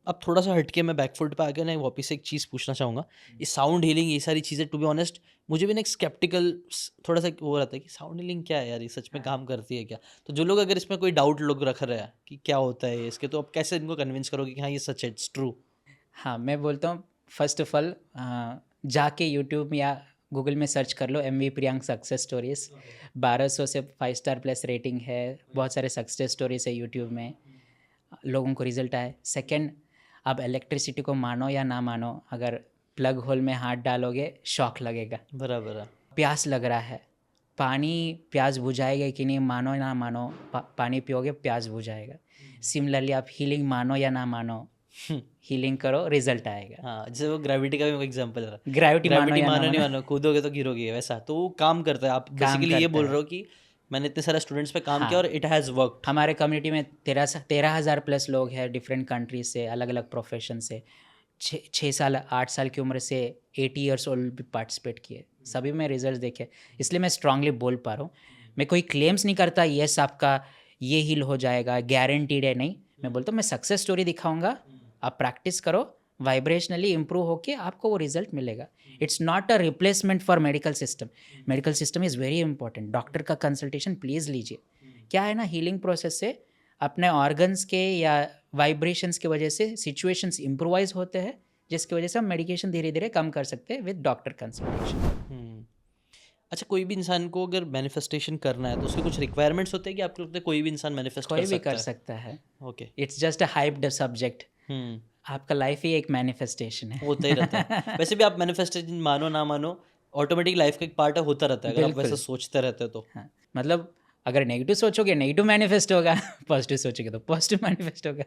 अब थोड़ा सा हटके मैं बैकफुट पे आके ना वापस से एक चीज़ पूछना चाहूँगा। ये साउंड हीलिंग, ये सारी चीज़ें, टू बी ऑनेस्ट मुझे भी ना एक स्केप्टिकल थोड़ा सा वो रहता है कि साउंड हीलिंग क्या है यार, ये सच में काम करती है क्या? तो जो लोग अगर इसमें कोई डाउट लोग रख रहे हैं कि क्या होता है इसके, तो आप कैसे इनको कन्विंस करोगे कि हाँ ये सच है, इट्स ट्रू? हाँ, मैं बोलता हूँ फर्स्ट ऑफ ऑल जाके यूट्यूब या गूगल में सर्च कर लो एमवी प्रियांक सक्सेस स्टोरीज। 1200 से 5 स्टार प्लस रेटिंग है, बहुत सारे सक्सेस स्टोरीज है यूट्यूब में, लोगों को रिजल्ट आए। सेकंड, आप इलेक्ट्रिसिटी को मानो या ना मानो, अगर प्लग होल में हाथ डालोगे शॉक लगेगा। बराबर है। प्यास लग रहा है, पानी प्यास बुझाएगा कि नहीं, मानो ना मानो, पानी पियोगे प्यास बुझाएगा। सिमिलरली आप हीलिंग मानो या ना मानो, हीलिंग करो रिजल्ट आएगा। हाँ, जैसे वो ग्रेविटी का भी एग्जांपल रहा, ग्रेविटी मानो ग्रेविटी या ना मानो नहीं मानो, मानो, कूदोगे तो गिरोगे, वैसा तो वो काम करता है। आप काम बेसिकली ये करता बोल है। रहे हो कि मैंने इतने सारे स्टूडेंट्स पे काम किया हाँ, और इट हैज़ वर्कड। हमारे कम्युनिटी में 13,000 प्लस लोग हैं, डिफरेंट कंट्रीज से, अलग अलग प्रोफेशन से। 6 साल 8 साल की उम्र से 80 ईयर्स ओल्ड भी पार्टिसिपेट किए, सभी में रिजल्ट देखे। इसलिए मैं स्ट्रांगली बोल पा रहा हूँ। मैं कोई क्लेम्स नहीं करता यस आपका ये हील हो जाएगा, गारंटीड है, नहीं। मैं बोलता हूँ मैं सक्सेस स्टोरी दिखाऊंगा, आप प्रैक्टिस करो, वाइब्रेशनली इम्प्रूव होके आपको वो रिजल्ट मिलेगा। It's not a replacement for medical system. Medical system is very important, doctor का कंसल्टेशन प्लीज़ लीजिए। क्या है ना, हीलिंग प्रोसेस से अपने ऑर्गन्स के या वाइब्रेशंस की वजह से सिचुएशंस इम्प्रोवाइज होते हैं, जिसकी वजह से हम मेडिकेशन धीरे धीरे कम कर सकते हैं विद डॉक्टर कंसल्टेशन। अच्छा, कोई भी इंसान को अगर मैनिफेस्टेशन करना है तो उसके कुछ रिक्वायरमेंट्स होते हैं कि आपको लगता है कोई भी इंसान मैनिफेस्ट कर कोई भी सकता कर है? सकता है। Okay. It's just a hyped subject. Hmm. आपका लाइफ ही एक मैनिफेस्टेशन होता ही रहता है। है। वैसे भी आप मैनिफेस्टेशन मानो ना मानो, ऑटोमेटिक लाइफ का एक पार्ट है, होता रहता है अगर आप वैसे बिल्कुल। सोचते रहते हो तो। हाँ, मतलब अगर नेगेटिव सोचोगे नेगेटिव मैनिफेस्ट होगा, पॉजिटिव सोचोगे तो पॉजिटिव मैनिफेस्ट होगा।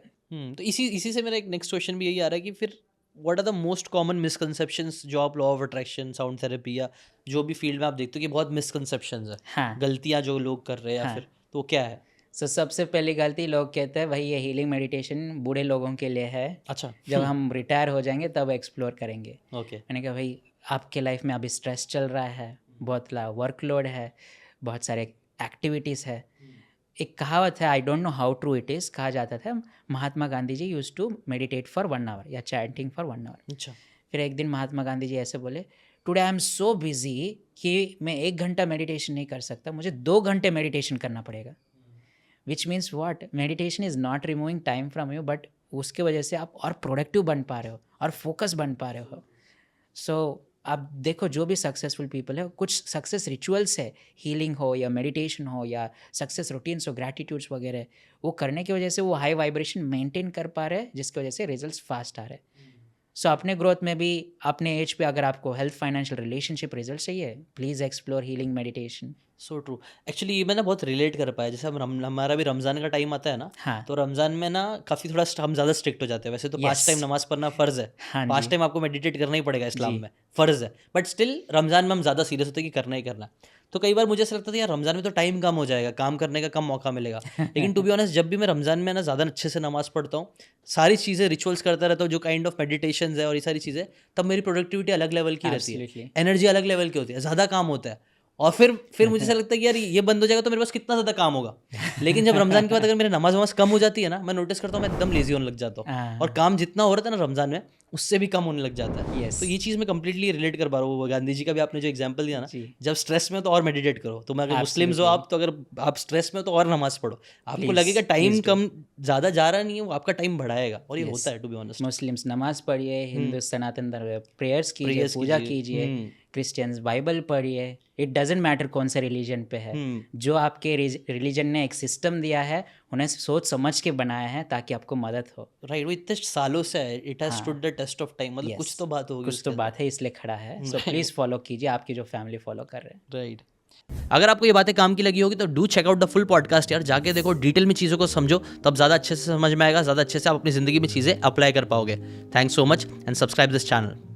तो इसी इसी से मेरा एक नेक्स्ट क्वेश्चन भी यही आ रहा है कि फिर what are the most common misconceptions जो आप law of attraction, sound therapy या जो भी फील्ड में आप देखते हो कि बहुत मिसकंसेप्शंस है, हाँ गलतियां जो लोग कर रहे हैं, या हाँ। फिर तो क्या है? सबसे पहली गलती, लोग कहते हैं भाई ये हीलिंग मेडिटेशन बूढ़े लोगों के लिए है, अच्छा। जब हम रिटायर हो जाएंगे तब एक्सप्लोर करेंगे। ओके। मैंने कहा भाई आपके लाइफ में अभी स्ट्रेस चल रहा है, बहुत वर्कलोड है, बहुत सारे एक्टिविटीज़ है। एक कहावत है, I don't know how true it is, कहा जाता था Mahatma Gandhi ji used to meditate for 1 hour या चैंटिंग फॉर 1 आवर। अच्छा। फिर एक दिन महात्मा गांधी जी ऐसे बोले, today I am so busy कि मैं 1 घंटा मेडिटेशन नहीं कर सकता, मुझे 2 घंटे मेडिटेशन करना पड़ेगा। Which means what, meditation is not removing time from you, but उसके वजह से आप और प्रोडक्टिव बन पा रहे हो और फोकस बन पा रहे हो। सो आप देखो जो भी सक्सेसफुल पीपल है, कुछ सक्सेस रिचुअल्स है, हीलिंग हो या मेडिटेशन हो या सक्सेस रूटीन्स हो, ग्रैटिट्यूड्स वगैरह, वो करने की वजह से वो हाई वाइब्रेशन मेंटेन कर पा रहे हैं, जिसकी वजह से रिजल्ट्स फास्ट आ रहे हैं। सो अपने ग्रोथ में भी, अपने एज पे अगर आपको हेल्थ, फाइनेंशियल, रिलेशनशिप रिजल्ट चाहिए, please explore healing meditation. So true. Actually ये मैं ना बहुत रिलेट कर पाया। जैसे हमारा भी रमज़ान का टाइम आता है ना, हाँ। तो रमज़ान में ना काफ़ी थोड़ा हम ज़्यादा स्ट्रिक्ट हो जाते हैं। वैसे तो 5 टाइम यस। नमाज़ पढ़ना फ़र्ज़ है, हाँ 5 जी। टाइम आपको मेडिटेट करना ही पड़ेगा इस्लाम जी। में, फ़र्ज़ है। बट स्टिल रमज़ान में हम ज़्यादा सीरियस होते हैं कि करना ही करना। तो कई बार मुझे ऐसा लगता था यार रमज़ान में तो टाइम कम हो जाएगा, काम करने का कम मौका मिलेगा। लेकिन टू बी ऑनेस्ट जब भी मैं रमज़ान में ना ज़्यादा अच्छे से नमाज़ पढ़ता हूँ, सारी चीज़ें रिचुअल्स करता रहता हूँ, जो काइंड ऑफ मेडिटेशंस है और ये सारी चीज़ें, तब मेरी प्रोडक्टिविटी अलग लेवल की रहती है, एब्सोल्युटली। एनर्जी अलग लेवल की होती है, ज़्यादा काम होता है। और फिर मुझे ऐसा लगता है कि यार ये बंद हो जाएगा तो मेरे पास कितना ज़्यादा काम होगा। लेकिन जब रमज़ान के बाद अगर मेरी नमाज़ वमाज़ कम हो जाती है ना, मैं नोटिस करता हूँ मैं एकदम लेज़ी होने लग जाता हूँ, और काम जितना हो रहा था ना रमज़ान में, उससे भी कम होने लग जाता है। यस। तो ये चीज़ मैं कंप्लीटली रिलेट कर पा रहा हूँ। वो गांधी जी का भी आपने जो एग्जांपल दिया ना, जी। जब स्ट्रेस में हो तो और मेडिटेट करो। तो मैं अगर मुस्लिम्स हो एब्सोल्युटली। आप, तो अगर आप स्ट्रेस में हो तो और नमाज़ पढ़ो। आपको प्लीज़ लगेगा टाइम प्लीज़ डू। कम ज़्यादा जा रहा नहीं है, वो आपका टाइम बढ़ाएगा, और ये होता यस। है टू बी ऑनेस्ट। मुस्लिम्स नमाज पढ़िए, हिंदू सनातन धर्म प्रेयर्स कीजिए, प्रेयर्स पूजा कीजिए। कीजिए, क्रिश्चियंस बाइबल पढ़िए। इट डजेंट मैटर कौन से रिलीजन पे है, जो आपके रिलीजन ने एक सिस्टम दिया है, उन्हें सोच समझ के बनाया है ताकि आपको मदद हो। राइट, वो इतने सालों से है, इट हैज हाँ। Stood the test of time, मतलब कुछ यस, तो बात होगी कुछ उसके तो अंदर। बात है इसलिए खड़ा है। सो प्लीज़ फॉलो कीजिए, आपकी जो फैमिली फॉलो कर रहे हैं। राइट। अगर आपको ये बातें काम की लगी होगी तो do check out the full podcast यार, जाके देखो, डिटेल में चीज़ों को समझो, तब ज़्यादा अच्छे से समझ में आएगा, ज़्यादा अच्छे से आप अपनी ज़िंदगी में चीज़ें अप्लाई कर पाओगे। Thanks so much and subscribe this channel.